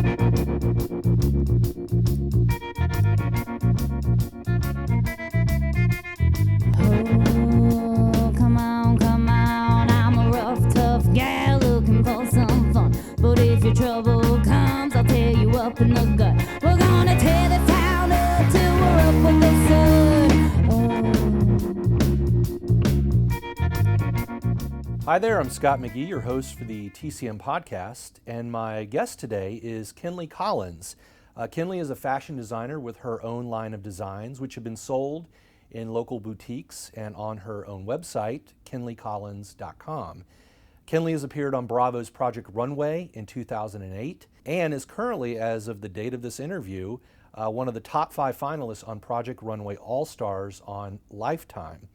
Oh, come on, I'm a rough, tough gal looking for some fun. But if your trouble comes, I'll tear you up in the gut. We're gonna tear the town up till we're up with the sun. Hi there, I'm Scott McGee, your host for the TCM podcast, and my guest today is Kenley Collins. Kenley is a fashion designer with her own line of designs, which have been sold in local boutiques and on her own website, kenleycollins.com. Kenley has appeared on Bravo's Project Runway in 2008 and is currently, as of the date of this interview, one of the top 5 finalists on Project Runway All-Stars on Lifetime.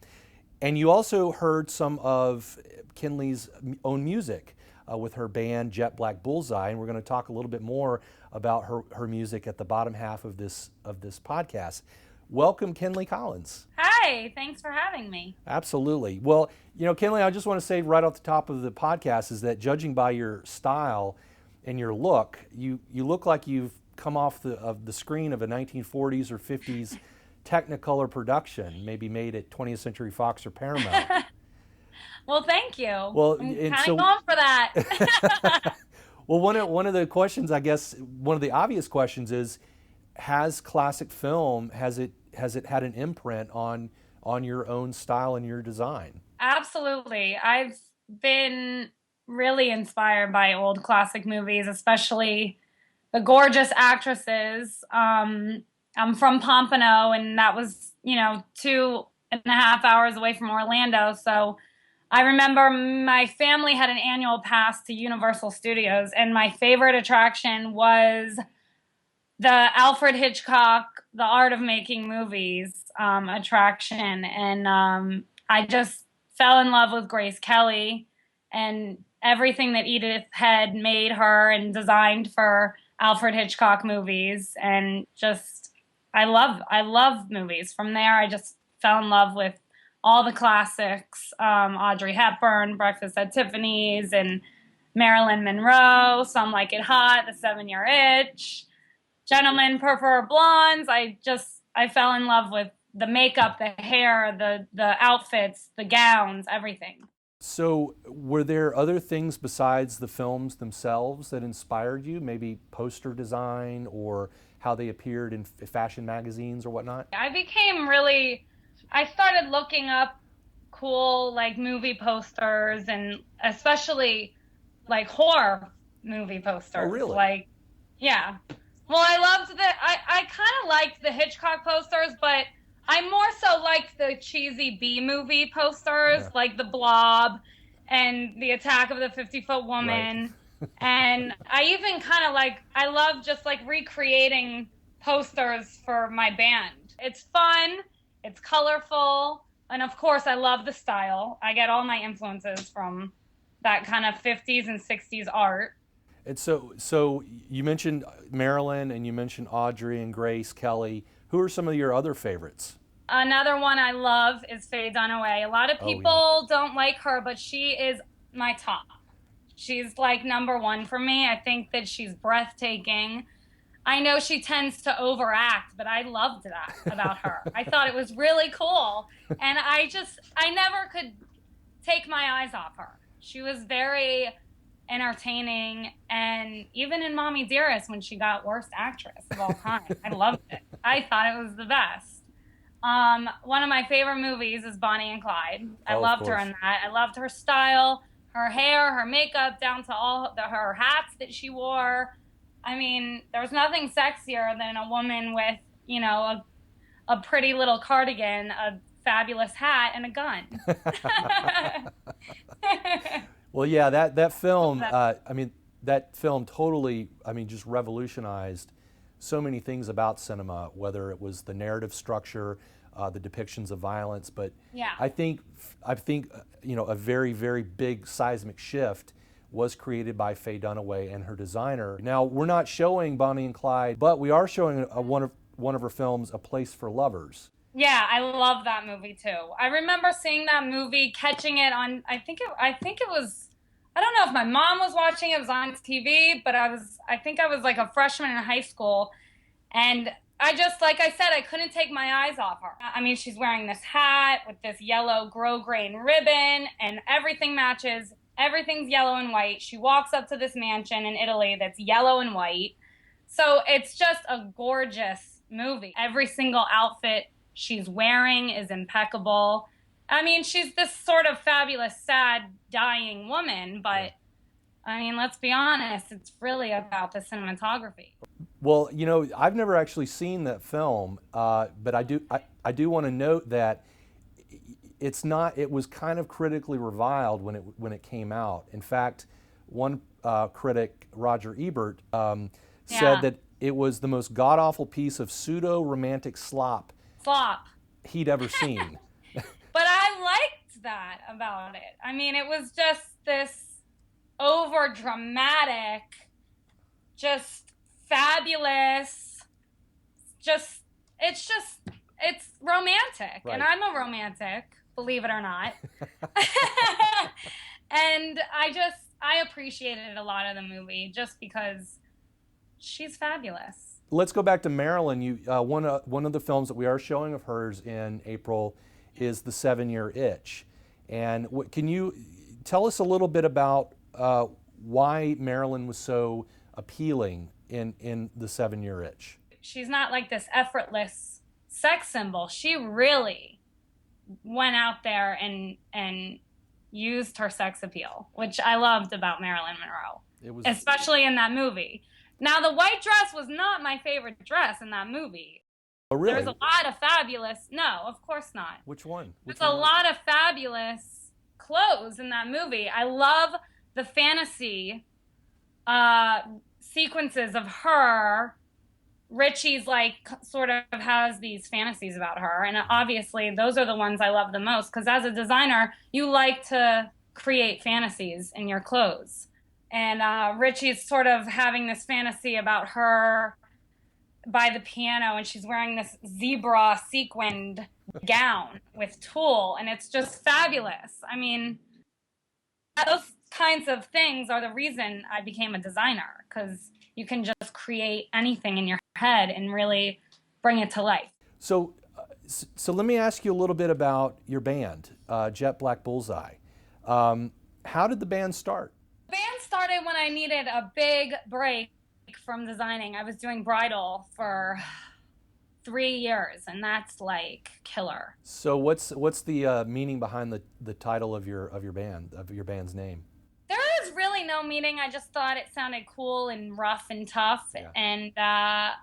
And you also heard some of Kenley's own music with her band Jetblack Bullseye, and we're going to talk a little bit more about her music at the bottom half of this podcast. Welcome, Kenley Collins. Hi, thanks for having me. Absolutely. Well, Kenley, I just want to say right off the top of the podcast is that judging by your style and your look, you look like you've come off the screen of a 1940s or 50s Technicolor production, maybe made at 20th Century Fox or Paramount. Well, thank you. Well, I'm kind of going for that. Well, one of the questions, I guess, one of the obvious questions is, has classic film, has it had an imprint on your own style and your design? Absolutely. I've been really inspired by old classic movies, especially the gorgeous actresses. I'm from Pompano, and that was, 2.5 hours away from Orlando. So I remember my family had an annual pass to Universal Studios, and my favorite attraction was the Alfred Hitchcock, The Art of Making Movies attraction. And I just fell in love with Grace Kelly and everything that Edith had made her and designed for Alfred Hitchcock movies. And just, I love movies. From there, I just fell in love with all the classics, Audrey Hepburn, Breakfast at Tiffany's, and Marilyn Monroe, Some Like It Hot, The 7-Year Itch, Gentlemen Prefer Blondes. I fell in love with the makeup, the hair, the outfits, the gowns, everything. So were there other things besides the films themselves that inspired you? Maybe poster design or how they appeared in fashion magazines or whatnot? I started looking up cool movie posters, and especially horror movie posters. Oh, really? Yeah. Well, I kind of liked the Hitchcock posters, but I more so liked the cheesy B-movie posters, like The Blob and The Attack of the 50-Foot Woman. Right. And I even I love just recreating posters for my band. It's fun, it's colorful, and of course I love the style. I get all my influences from that kind of 50s and 60s art. And so you mentioned Marilyn and you mentioned Audrey and Grace Kelly. Who are some of your other favorites? Another one I love is Faye Dunaway. A lot of people don't like her, but she is my top. She's number one for me. I think that she's breathtaking. I know she tends to overact, but I loved that about her. I thought it was really cool. And I never could take my eyes off her. She was very entertaining, and even in Mommy Dearest, when she got Worst Actress of All Time, I loved it. I thought it was the best. One of my favorite movies is Bonnie and Clyde. I loved her in that. I loved her style, her hair, her makeup, down to her hats that she wore. I mean, there's nothing sexier than a woman with, a pretty little cardigan, a fabulous hat, and a gun. Well, yeah, that film, that film totally, just revolutionized so many things about cinema, whether it was the narrative structure, the depictions of violence, but yeah. I think a very, very big seismic shift was created by Faye Dunaway and her designer. Now, we're not showing Bonnie and Clyde, but we are showing one of her films, A Place for Lovers. Yeah, I love that movie too. I remember seeing that movie, catching it on, I think it was I don't know if my mom was watching, it was on TV, but I think I was like a freshman in high school. And I just, like I said, I couldn't take my eyes off her. I mean, she's wearing this hat with this yellow grosgrain ribbon, and everything matches. Everything's yellow and white. She walks up to this mansion in Italy that's yellow and white. So it's just a gorgeous movie. Every single outfit she's wearing is impeccable. I mean, she's this sort of fabulous, sad, dying woman, but I mean, let's be honest, it's really about the cinematography. Well, you know, I've never actually seen that film, but I do want to note that it's not. It was kind of critically reviled when it came out. In fact, one critic, Roger Ebert, said that it was the most god-awful piece of pseudo-romantic slop he'd ever seen. But I liked that about it. I mean, it was just this over-dramatic, just fabulous, it's romantic. Right. And I'm a romantic, believe it or not. And I appreciated a lot of the movie just because she's fabulous. Let's go back to Marilyn. One of the films that we are showing of hers in April is The 7-Year Itch. And can you tell us a little bit about why Marilyn was so appealing in The 7-Year Itch? She's not like this effortless sex symbol. She really went out there and used her sex appeal, which I loved about Marilyn Monroe, especially in that movie. Now, the white dress was not my favorite dress in that movie. Oh, really? There's a lot of fabulous... No, of course not. Which one? There's a lot of fabulous clothes in that movie. I love the fantasy sequences of her. Richie's like sort of has these fantasies about her, and obviously those are the ones I love the most, because as a designer, you like to create fantasies in your clothes. And Richie's sort of having this fantasy about her by the piano, and she's wearing this zebra sequined gown with tulle, and it's just fabulous. I mean, those kinds of things are the reason I became a designer, because you can just create anything in your head and really bring it to life. So let me ask you a little bit about your band, Jetblack Bullseye. How did the band start? The band started when I needed a big break from designing. I was doing bridal for 3 years, and that's like killer. So what's the meaning behind the title of your band's name? There is really no meaning. I just thought it sounded cool and rough and tough, and I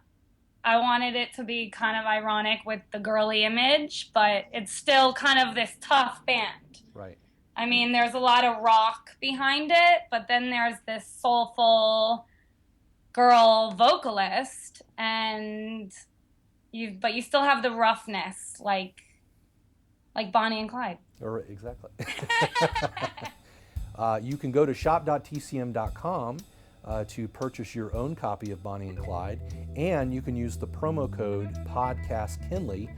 wanted it to be kind of ironic with the girly image, but it's still kind of this tough band. Right. I mean, there's a lot of rock behind it, but then there's this soulful girl vocalist, and you still have the roughness, like Bonnie and Clyde. Exactly. You can go to shop.tcm.com to purchase your own copy of Bonnie and Clyde, and you can use the promo code PODCASTKenley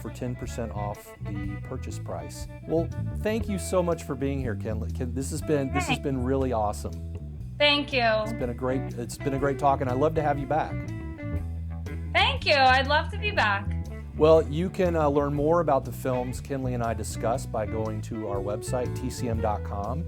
for 10% off the purchase price. Well, thank you so much for being here, Kenley. This has been really awesome. Thank you. It's been a great talk, and I'd love to have you back. Thank you. I'd love to be back. Well, you can learn more about the films Kenley and I discussed by going to our website, tcm.com.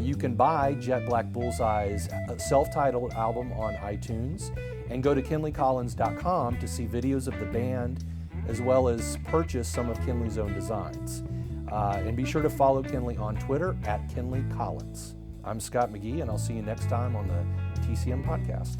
You can buy Jetblack Bullseye's self-titled album on iTunes, and go to kenleycollins.com to see videos of the band, as well as purchase some of Kenley's own designs. And be sure to follow Kenley on Twitter @KenleyCollins. I'm Scott McGee, and I'll see you next time on the TCM podcast.